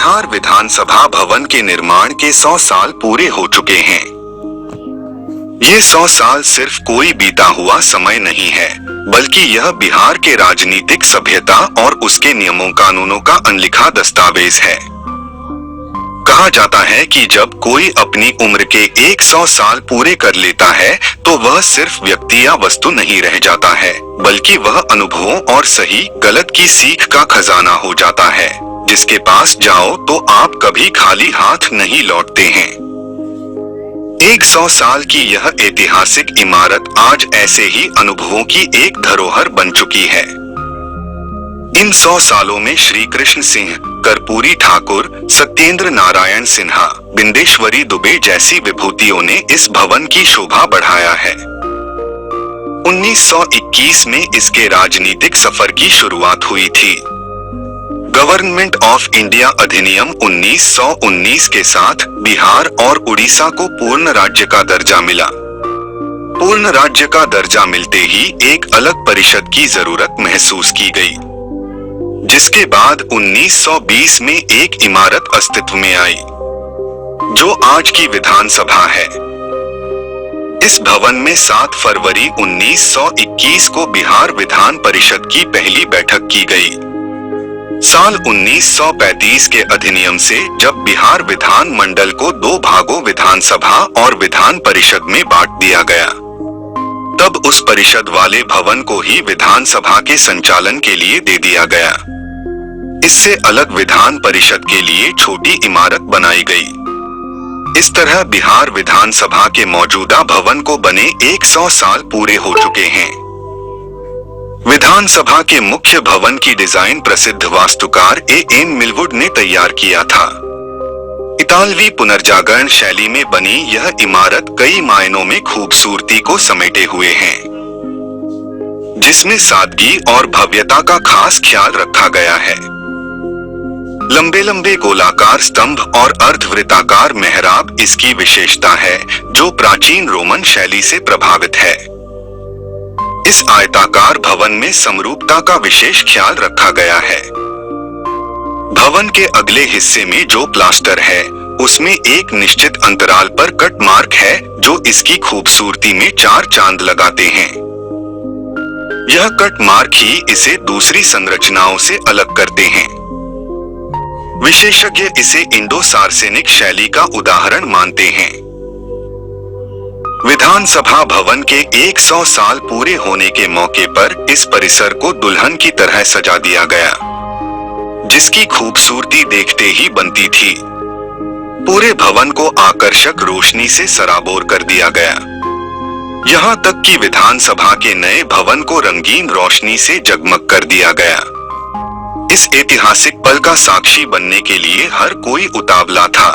बिहार विधानसभा भवन के निर्माण के 100 साल पूरे हो चुके हैं। ये 100 साल सिर्फ कोई बीता हुआ समय नहीं है, बल्कि यह बिहार के राजनीतिक सभ्यता और उसके नियमों कानूनों का अनलिखा दस्तावेज है। कहा जाता है कि जब कोई अपनी उम्र के 100 साल पूरे कर लेता है तो वह सिर्फ व्यक्ति या वस्तु नहीं रह जाता है, बल्कि वह अनुभवों और सही गलत की सीख का खजाना हो जाता है, जिसके पास जाओ तो आप कभी खाली हाथ नहीं लौटते हैं। 100 साल की यह ऐतिहासिक इमारत आज ऐसे ही अनुभवों की एक धरोहर बन चुकी है। इन 100 सालों में श्री कृष्ण सिंह, कर्पूरी ठाकुर, सत्येंद्र नारायण सिन्हा, बिंदेश्वरी दुबे जैसी विभूतियों ने इस भवन की शोभा बढ़ाया है। 1921 में इसके राजनीतिक सफर की शुरुआत हुई थी। गवर्नमेंट ऑफ इंडिया अधिनियम 1919 के साथ बिहार और उड़ीसा को पूर्ण राज्य का दर्जा मिला। पूर्ण राज्य का दर्जा मिलते ही एक अलग परिषद की जरूरत महसूस की गई, जिसके बाद 1920 में एक इमारत अस्तित्व में आई, जो आज की विधानसभा है। इस भवन में 7 फरवरी 1921 को बिहार विधान परिषद की पहली बैठक की गई। साल 1935 के अधिनियम से जब बिहार विधान मंडल को 2 भागों विधानसभा और विधान परिषद में बांट दिया गया, तब उस परिषद वाले भवन को ही विधानसभा के संचालन के लिए दे दिया गया। इससे अलग विधान परिषद के लिए छोटी इमारत बनाई गई। इस तरह बिहार विधानसभा के मौजूदा भवन को बने 100 साल पूरे हो चुके हैं। विधानसभा के मुख्य भवन की डिजाइन प्रसिद्ध वास्तुकार एन मिलवुड ने तैयार किया था। इतालवी पुनर्जागरण शैली में बनी यह इमारत कई मायनों में खूबसूरती को समेटे हुए है, जिसमें सादगी और भव्यता का खास ख्याल रखा गया है। लंबे लंबे गोलाकार स्तंभ और अर्धवृत्ताकार मेहराब इसकी विशेषता है, जो प्राचीन रोमन शैली से प्रभावित है। इस आयताकार भवन में समरूपता का विशेष ख्याल रखा गया है। भवन के अगले हिस्से में जो प्लास्टर है, उसमें एक निश्चित अंतराल पर कट मार्क है, जो इसकी खूबसूरती में 4 चांद लगाते हैं। यह कट मार्क ही इसे दूसरी संरचनाओं से अलग करते हैं। विशेषज्ञ इसे इंडो सार्सेनिक शैली का उदाहरण मानते हैं। विधानसभा भवन के 100 साल पूरे होने के मौके पर इस परिसर को दुल्हन की तरह सजा दिया गया, जिसकी खूबसूरती देखते ही बनती थी। पूरे भवन को आकर्षक रोशनी से सराबोर कर दिया गया। यहाँ तक कि विधानसभा के नए भवन को रंगीन रोशनी से जगमग कर दिया गया। इस ऐतिहासिक पल का साक्षी बनने के लिए हर कोई उतावला था।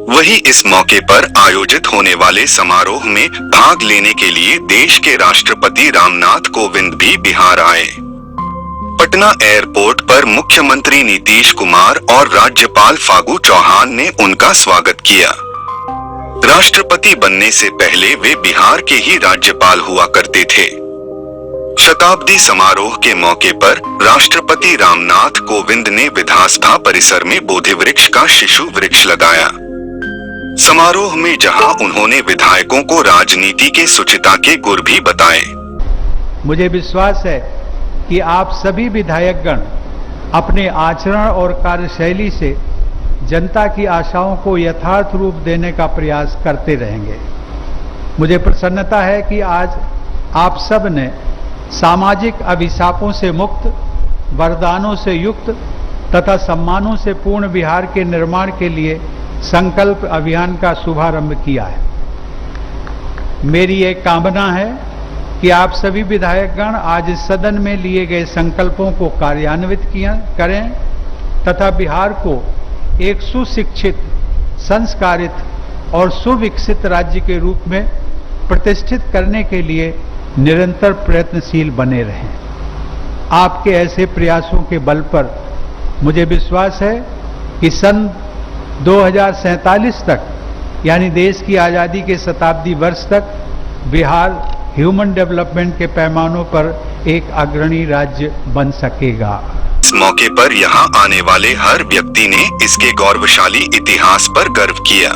वही इस मौके पर आयोजित होने वाले समारोह में भाग लेने के लिए देश के राष्ट्रपति रामनाथ कोविंद भी बिहार आए। पटना एयरपोर्ट पर मुख्यमंत्री नीतीश कुमार और राज्यपाल फागू चौहान ने उनका स्वागत किया। राष्ट्रपति बनने से पहले वे बिहार के ही राज्यपाल हुआ करते थे। शताब्दी समारोह के मौके पर राष्ट्रपति रामनाथ कोविंद ने विधानसभा परिसर में बोधि वृक्ष का शिशु वृक्ष लगाया। समारोह में जहां उन्होंने विधायकों को राजनीति के सुचिता के गुर भी बताए। मुझे विश्वास है कि आप सभी विधायकगण अपने आचरण और कार्यशैली से जनता की आशाओं को यथार्थ रूप देने का प्रयास करते रहेंगे। मुझे प्रसन्नता है कि आज आप सब ने सामाजिक अभिशापों से मुक्त, वरदानों से युक्त तथा सम्मानों से पूर्ण बिहार के निर्माण के लिए संकल्प अभियान का शुभारंभ किया है। मेरी एक कामना है कि आप सभी विधायकगण आज इस सदन में लिए गए संकल्पों को कार्यान्वित करें तथा बिहार को एक सुशिक्षित, संस्कारित और सुविकसित राज्य के रूप में प्रतिष्ठित करने के लिए निरंतर प्रयत्नशील बने रहें। आपके ऐसे प्रयासों के बल पर मुझे विश्वास है कि सन 2047 तक, यानी देश की आज़ादी के शताब्दी वर्ष तक, बिहार ह्यूमन डेवलपमेंट के पैमानों पर एक अग्रणी राज्य बन सकेगा। मौके पर यहाँ आने वाले हर व्यक्ति ने इसके गौरवशाली इतिहास पर गर्व किया।